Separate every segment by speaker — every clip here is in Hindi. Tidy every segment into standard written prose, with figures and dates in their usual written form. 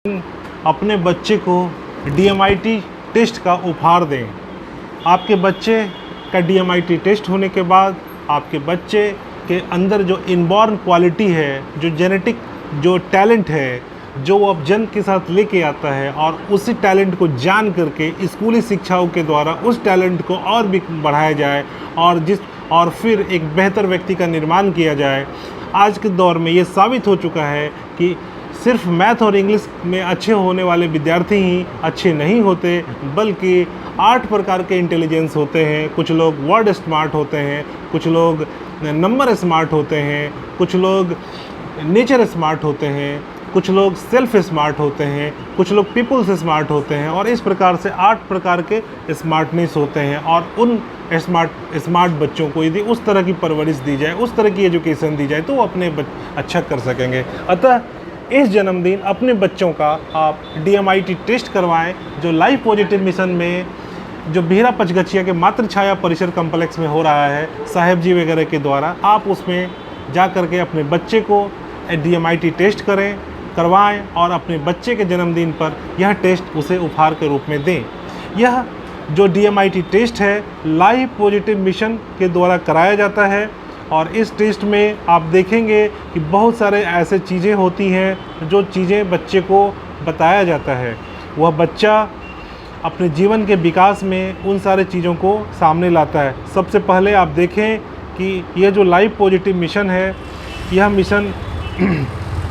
Speaker 1: अपने बच्चे को DMIT टेस्ट का उपहार दें। आपके बच्चे का DMIT टेस्ट होने के बाद आपके बच्चे के अंदर जो इनबॉर्न क्वालिटी है, जो जेनेटिक जो टैलेंट है, जो वो अब जन्म के साथ लेके आता है, और उसी टैलेंट को जान करके स्कूली शिक्षाओं के द्वारा उस टैलेंट को और भी बढ़ाया जाए और फिर एक बेहतर व्यक्ति का निर्माण किया जाए। आज के दौर में ये साबित हो चुका है कि सिर्फ मैथ और इंग्लिश में अच्छे होने वाले विद्यार्थी ही अच्छे नहीं होते, बल्कि 8 प्रकार के इंटेलिजेंस होते हैं। कुछ लोग वर्ड स्मार्ट होते हैं, कुछ लोग नंबर स्मार्ट होते हैं, कुछ लोग नेचर स्मार्ट होते हैं, कुछ लोग सेल्फ स्मार्ट होते हैं, कुछ लोग पीपल्स स्मार्ट होते हैं, और इस प्रकार से 8 प्रकार के स्मार्टनेस होते हैं। और उन स्मार्ट बच्चों को यदि उस तरह की परवरिश दी जाए, उस तरह की एजुकेशन दी जाए, तो वो अपने अच्छा कर सकेंगे। अतः इस जन्मदिन अपने बच्चों का आप DMIT टेस्ट करवाएं, जो लाइफ पॉजिटिव मिशन में जो बीहरा पचगछिया के मातृ छाया परिसर कम्प्लेक्स में हो रहा है साहेब जी वगैरह के द्वारा। आप उसमें जा कर के अपने बच्चे को DMIT टेस्ट करवाएं और अपने बच्चे के जन्मदिन पर यह टेस्ट उसे उपहार के रूप में दें। यह जो DMIT टेस्ट है लाइफ पॉजिटिव मिशन के द्वारा कराया जाता है, और इस टेस्ट में आप देखेंगे कि बहुत सारे ऐसे चीज़ें होती हैं जो चीज़ें बच्चे को बताया जाता है। वह बच्चा अपने जीवन के विकास में उन सारे चीज़ों को सामने लाता है। सबसे पहले आप देखें कि यह जो लाइफ पॉजिटिव मिशन है, यह मिशन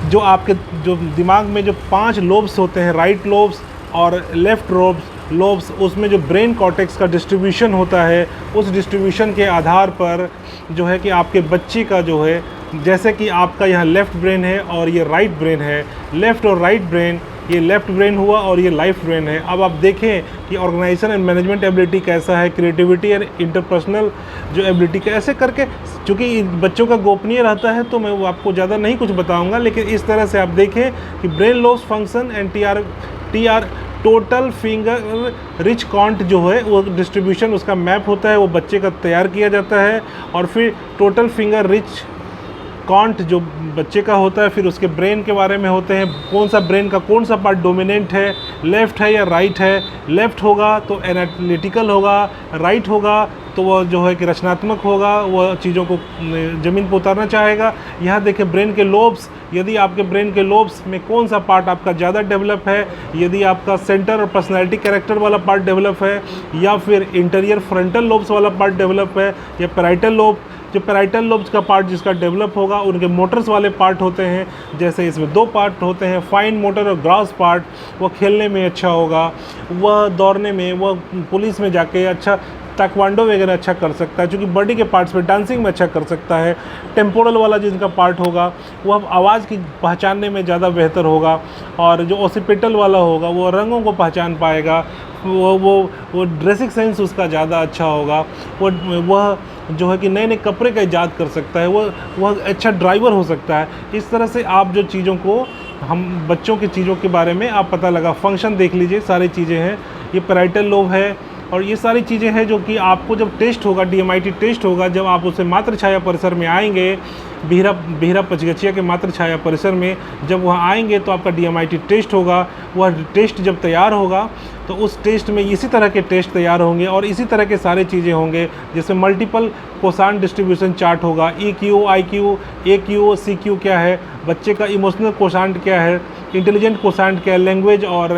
Speaker 1: जो आपके जो दिमाग में जो 5 लोब्स होते हैं, राइट लोब्स और लेफ़्ट लोब्स, उसमें जो ब्रेन कॉर्टेक्स का डिस्ट्रीब्यूशन होता है, उस डिस्ट्रीब्यूशन के आधार पर जो है कि आपके बच्चे का जो है, जैसे कि आपका यहाँ लेफ़्ट ब्रेन है और ये राइट ब्रेन है, लेफ़्ट और राइट ब्रेन, ये लेफ़्ट ब्रेन हुआ और ये लाइफ ब्रेन है। अब आप देखें कि ऑर्गेनाइजेशन एंड मैनेजमेंट एबिलिटी कैसा है, क्रिएटिविटी एंड इंटरपर्सनल जो एबिलिटी कैसे करके, चूँकि बच्चों का गोपनीय रहता है तो मैं वो आपको ज़्यादा नहीं कुछ बताऊँगा, लेकिन इस तरह से आप देखें कि brain loss function and TR total finger rich count जो है वो डिस्ट्रीब्यूशन उसका मैप होता है, वो बच्चे का तैयार किया जाता है। और फिर टोटल फिंगर रिच काउंट जो बच्चे का होता है, फिर उसके ब्रेन के बारे में होते हैं, कौन सा ब्रेन का कौन सा पार्ट डोमिनेंट है, लेफ़्ट है या राइट है। लेफ़्ट होगा तो एनालिटिकल होगा, राइट होगा तो वह जो है कि रचनात्मक होगा, वह चीज़ों को ज़मीन पर उतारना चाहेगा। यहाँ देखें ब्रेन के लोब्स, यदि आपके ब्रेन के लोब्स में कौन सा पार्ट आपका ज़्यादा डेवलप है, यदि आपका सेंटर और पर्सनैलिटी कैरेक्टर वाला पार्ट डेवलप है, या फिर इंटीरियर फ्रंटल लोब्स वाला पार्ट डेवलप है, या पैराइटल लोब, जो पैराइटल लोब्स का पार्ट जिसका डेवलप होगा, उनके मोटर्स वाले पार्ट होते हैं। जैसे इसमें 2 पार्ट होते हैं, फाइन मोटर और ग्रॉस पार्ट। वह खेलने में अच्छा होगा, वह दौड़ने में, वह पुलिस में जाके अच्छा ताइक्वांडो वगैरह अच्छा कर सकता है, क्योंकि बॉडी के पार्ट्स पे डांसिंग में अच्छा कर सकता है। टेम्पोरल वाला जिनका पार्ट होगा वह आवाज़ की पहचानने में ज़्यादा बेहतर होगा, और जो ऑसिपिटल वाला होगा वो रंगों को पहचान पाएगा, वो ड्रेसिंग सेंस उसका ज़्यादा अच्छा होगा, वह जो है कि नए नए कपड़े का ईजाद कर सकता है, वह अच्छा ड्राइवर हो सकता है। इस तरह से आप जो चीज़ों को हम बच्चों की चीज़ों के बारे में आप पता लगा, फंक्शन देख लीजिए, सारी चीज़ें हैं। ये पैराइटल लोब है और ये सारी चीज़ें हैं जो कि आपको जब टेस्ट होगा, DMIT टेस्ट होगा, जब आप उसे मातृ छाया परिसर में आएंगे, बीहरा पचगछिया के मातृ छाया परिसर में जब वहाँ आएंगे तो आपका DMIT टेस्ट होगा। वह टेस्ट जब तैयार होगा तो उस टेस्ट में इसी तरह के टेस्ट तैयार होंगे और इसी तरह के सारे चीज़ें होंगे, जैसे मल्टीपल कोसांट डिस्ट्रीब्यूशन चार्ट होगा, EQ, IQ, AQ, CQ क्या है, बच्चे का इमोशनल कोसांट क्या है, इंटेलिजेंट कोसांट क्या है, लैंग्वेज और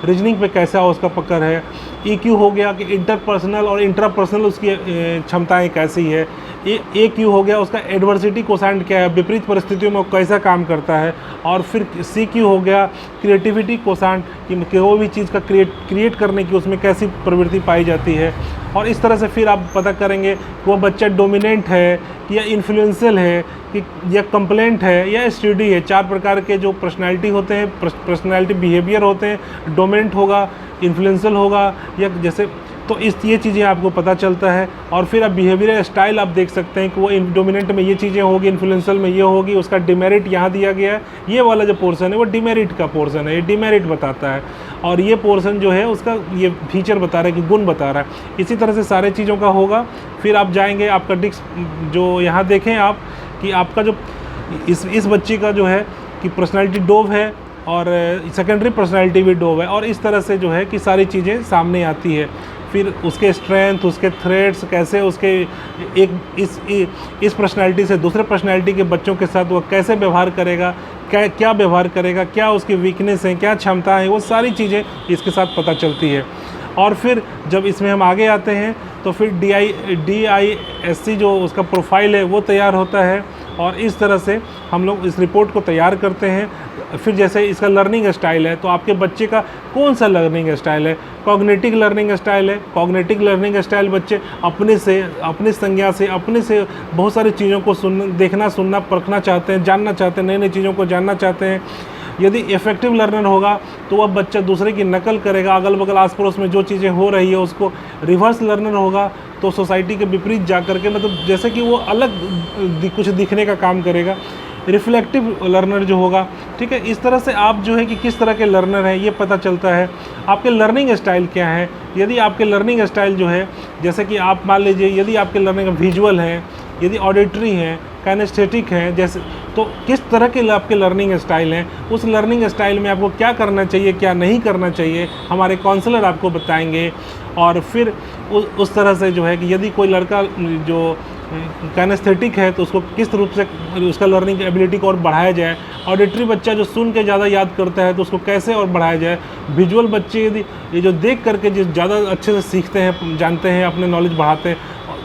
Speaker 1: रीजनिंग पे कैसा उसका पकड़ है। EQ हो गया कि इंटरपर्सनल और इंट्रापर्सनल उसकी क्षमताएं कैसी है। AQ हो गया उसका एडवर्सिटी कोसांट क्या है, विपरीत परिस्थितियों में वो कैसा काम करता है। और फिर CQ हो गया क्रिएटिविटी कोसांट, कि कोई भी चीज़ का क्रिएट करने की उसमें कैसी प्रवृत्ति पाई जाती है। और इस तरह से फिर आप पता करेंगे कि वो बच्चा डोमिनेंट है या इन्फ्लुएंशियल है, कि या कंप्लेंट है या स्टडी है। 4 प्रकार के जो पर्सनैलिटी होते हैं, पर्सनैलिटी बिहेवियर होते हैं, डोमिनेंट होगा, इन्फ्लुएंशियल होगा, या जैसे तो ये चीज़ें आपको पता चलता है। और फिर आप बिहेवियर स्टाइल आप देख सकते हैं कि वो डोमिनेंट में ये चीज़ें होगी, इन्फ्लुएंशियल में ये होगी, उसका डिमेरिट यहाँ दिया गया है। ये वाला जो पोर्शन है वो डिमेरिट का पोर्शन है, ये डिमेरिट बताता है, और ये पोर्शन जो है उसका ये फीचर बता रहा है कि गुण बता रहा है। इसी तरह से सारे चीज़ों का होगा। फिर आप जाएंगे, आपका डिस्क जो यहाँ देखें आप कि आपका जो इस बच्चे का जो है कि पर्सनैलिटी डोव है, और सेकेंडरी पर्सनैलिटी भी डोव है, और इस तरह से जो है कि सारी चीज़ें सामने आती है। फिर उसके स्ट्रेंथ, उसके थ्रेड्स, कैसे उसके इस पर्सनैलिटी से दूसरे पर्सनैलिटी के बच्चों के साथ वो कैसे व्यवहार करेगा, क्या व्यवहार करेगा, क्या उसकी वीकनेस है, क्या क्षमता है, वो सारी चीज़ें इसके साथ पता चलती है। और फिर जब इसमें हम आगे आते हैं तो फिर DISC जो उसका प्रोफाइल है वो तैयार होता है, और इस तरह से हम लोग इस रिपोर्ट को तैयार करते हैं। फिर जैसे इसका लर्निंग स्टाइल है, तो आपके बच्चे का कौन सा लर्निंग स्टाइल है, कॉग्निटिव लर्निंग स्टाइल है। कॉग्निटिव लर्निंग स्टाइल बच्चे अपने से, अपनी संज्ञा से, अपने से बहुत सारी चीज़ों को देखना, सुनना, परखना चाहते हैं, जानना चाहते हैं, नई नई चीज़ों को जानना चाहते हैं। यदि इफ़ेक्टिव लर्नर होगा तो वह बच्चा दूसरे की नकल करेगा, अगल बगल आस पड़ोस में जो चीज़ें हो रही है उसको। रिवर्स लर्नर होगा तो सोसाइटी के विपरीत जा करके, मतलब जैसे कि वो अलग कुछ दिखने का काम करेगा। रिफ्लेक्टिव लर्नर जो होगा, ठीक है, इस तरह से आप जो है कि किस तरह के लर्नर हैं ये पता चलता है। आपके लर्निंग स्टाइल क्या है, यदि आपके लर्निंग स्टाइल जो है, जैसे कि आप मान लीजिए यदि आपके लर्निंग विजुअल हैं, यदि ऑडिटरी हैं, काइनेस्थेटिक हैं, जैसे, तो किस तरह के आपके लर्निंग स्टाइल हैं, उस लर्निंग स्टाइल में आपको क्या करना चाहिए, क्या नहीं करना चाहिए, हमारे काउंसलर आपको बताएंगे। और फिर उस तरह से जो है कि यदि कोई लड़का जो काइनेस्थेटिक है तो उसको किस रूप से उसका लर्निंग एबिलिटी को और बढ़ाया जाए। ऑडिटरी बच्चा जो सुन के ज़्यादा याद करता है तो उसको कैसे और बढ़ाया जाए। विजुअल बच्चे यदि ये जो देख करके जो ज़्यादा अच्छे से सीखते हैं, जानते हैं, अपने नॉलेज बढ़ाते हैं,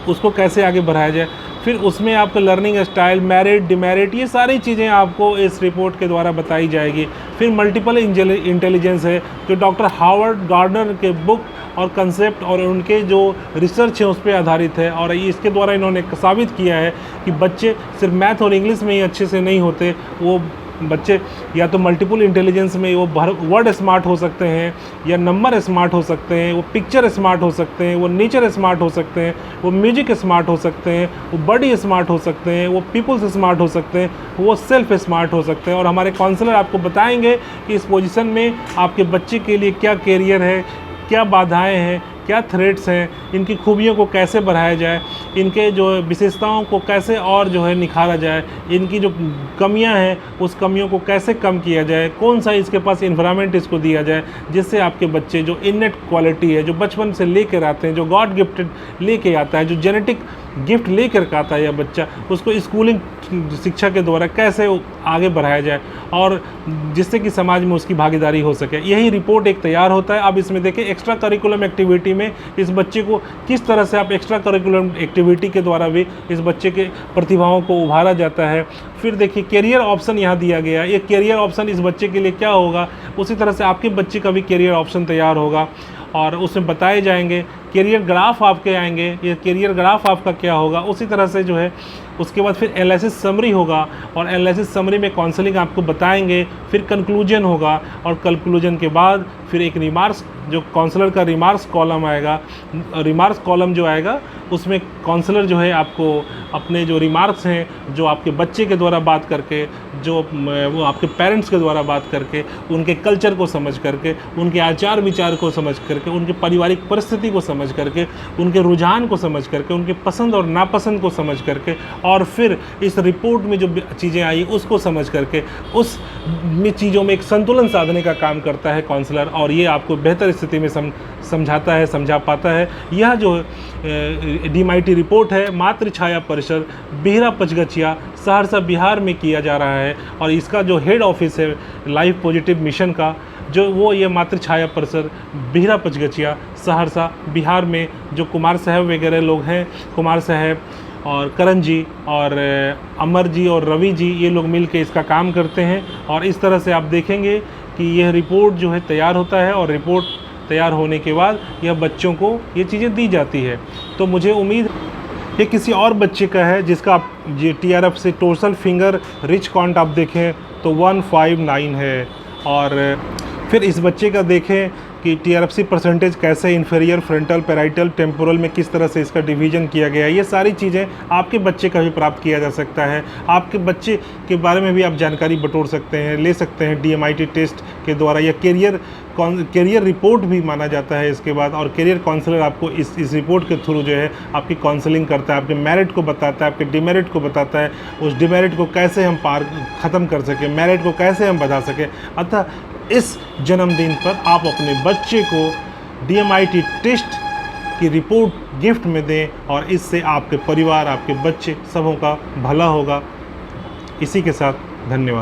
Speaker 1: उसको कैसे आगे बढ़ाया जाए। फिर उसमें आपका लर्निंग स्टाइल, मेरिट, डिमेरिट, ये सारी चीज़ें आपको इस रिपोर्ट के द्वारा बताई जाएगी। फिर मल्टीपल इंटेलिजेंस है जो डॉक्टर हार्वर्ड गार्डनर के बुक और कंसेप्ट और उनके जो रिसर्च है उस पर आधारित है, और इसके द्वारा इन्होंने साबित किया है कि बच्चे सिर्फ मैथ और इंग्लिश में ही अच्छे से नहीं होते, वो बच्चे या तो मल्टीपल इंटेलिजेंस में वो वर्ड स्मार्ट हो सकते हैं, या नंबर स्मार्ट हो सकते हैं, वो पिक्चर स्मार्ट हो सकते हैं, वो नेचर स्मार्ट हो सकते हैं, वो म्यूजिक स्मार्ट हो सकते हैं, वो बॉडी स्मार्ट हो सकते हैं, वो पीपल्स स्मार्ट हो सकते हैं, वो सेल्फ स्मार्ट हो सकते हैं। और हमारे काउंसलर आपको बताएंगे कि इस पोजीशन में आपके बच्चे के लिए क्या कैरियर है, क्या बाधाएँ हैं, क्या थ्रेट्स हैं, इनकी खूबियों को कैसे बढ़ाया जाए, इनके जो विशेषताओं को कैसे और जो है निखारा जाए, इनकी जो कमियां हैं उस कमियों को कैसे कम किया जाए, कौन सा इसके पास इन्वायरमेंट इसको दिया जाए जिससे आपके बच्चे जो इननेट क्वालिटी है, जो बचपन से लेकर आते हैं, जो गॉड गिफ्टेड लेके आता है, जो जेनेटिक गिफ्ट लेकर के आता है यह बच्चा, उसको स्कूलिंग शिक्षा के द्वारा कैसे आगे बढ़ाया जाए और जिससे कि समाज में उसकी भागीदारी हो सके। यही रिपोर्ट एक तैयार होता है। अब इसमें देखिए एक्स्ट्रा करिकुलम एक्टिविटी में इस बच्चे को किस तरह से आप एक्स्ट्रा करिकुलम एक्टिविटी के द्वारा भी इस बच्चे के प्रतिभाओं को उभारा जाता है। फिर देखिए कैरियर ऑप्शन यहाँ दिया गया है, ये कैरियर ऑप्शन इस बच्चे के लिए क्या होगा, उसी तरह से आपके बच्चे का भी कैरियर ऑप्शन तैयार होगा और उसमें बताए जाएंगे। कैरियर ग्राफ आपके आएंगे, ये कैरियर ग्राफ आपका क्या होगा, उसी तरह से जो है उसके बाद फिर एनालिसिस समरी होगा और एनालिसिस समरी में काउंसलिंग आपको बताएंगे। फिर कंक्लूजन होगा और कंक्लूजन के बाद फिर एक रिमार्क्स, जो काउंसलर का रिमार्क्स कॉलम आएगा, रिमार्क्स कॉलम जो आएगा उसमें काउंसलर जो है आपको अपने जो रिमार्क्स हैं, जो आपके बच्चे के द्वारा बात करके, जो वो आपके पेरेंट्स के द्वारा बात करके, उनके कल्चर को समझ करके, उनके आचार विचार को समझ करके, उनके पारिवारिक परिस्थिति को समझ करके, उनके रुझान को समझ करके, उनके पसंद और नापसंद को समझ करके, और फिर इस रिपोर्ट में जो चीज़ें आई उसको समझ करके उस चीज़ों में एक संतुलन साधने का काम करता है काउंसलर, और ये आपको बेहतर स्थिति में समझाता है, समझा पाता है। यह जो DMIT रिपोर्ट है मातृ छाया परिसर बिहरा पचगछिया सहरसा बिहार में किया जा रहा है, और इसका जो हेड ऑफिस है लाइफ पॉजिटिव मिशन का, जो वो ये मातृ छाया परिसर बिहरा पचगछिया सहरसा बिहार में, जो कुमार साहब वगैरह लोग हैं, कुमार साहब और करण जी और अमर जी और रवि जी, ये लोग मिल के इसका काम करते हैं। और इस तरह से आप देखेंगे कि यह रिपोर्ट जो है तैयार होता है, और रिपोर्ट तैयार होने के बाद यह बच्चों को ये चीज़ें दी जाती है। तो मुझे उम्मीद ये किसी और बच्चे का है जिसका आप TRF से टोर्सल फिंगर रिच काउंट आप देखें तो 159 है, और फिर इस बच्चे का देखें कि टीआरएफसी परसेंटेज कैसे इन्फीरियर, फ्रंटल, पैराइटल, टेम्पोरल में किस तरह से इसका डिवीजन किया गया है, ये सारी चीज़ें आपके बच्चे का भी प्राप्त किया जा सकता है। आपके बच्चे के बारे में भी आप जानकारी बटोर सकते हैं, ले सकते हैं DMIT टेस्ट के द्वारा, या कैरियर रिपोर्ट भी माना जाता है इसके बाद। और कैरियर काउंसलर आपको इस रिपोर्ट के थ्रू जो है आपकी काउंसलिंग करता है, आपके मेरिट को बताता है, आपके डिमेरिट को बताता है, उस डिमेरिट को कैसे हम ख़त्म कर सकें, मेरिट को कैसे हम बढ़ा सकें। अतः इस जन्मदिन पर आप अपने बच्चे को DMIT टेस्ट की रिपोर्ट गिफ्ट में दें, और इससे आपके परिवार, आपके बच्चे सबों का भला होगा। इसी के साथ धन्यवाद।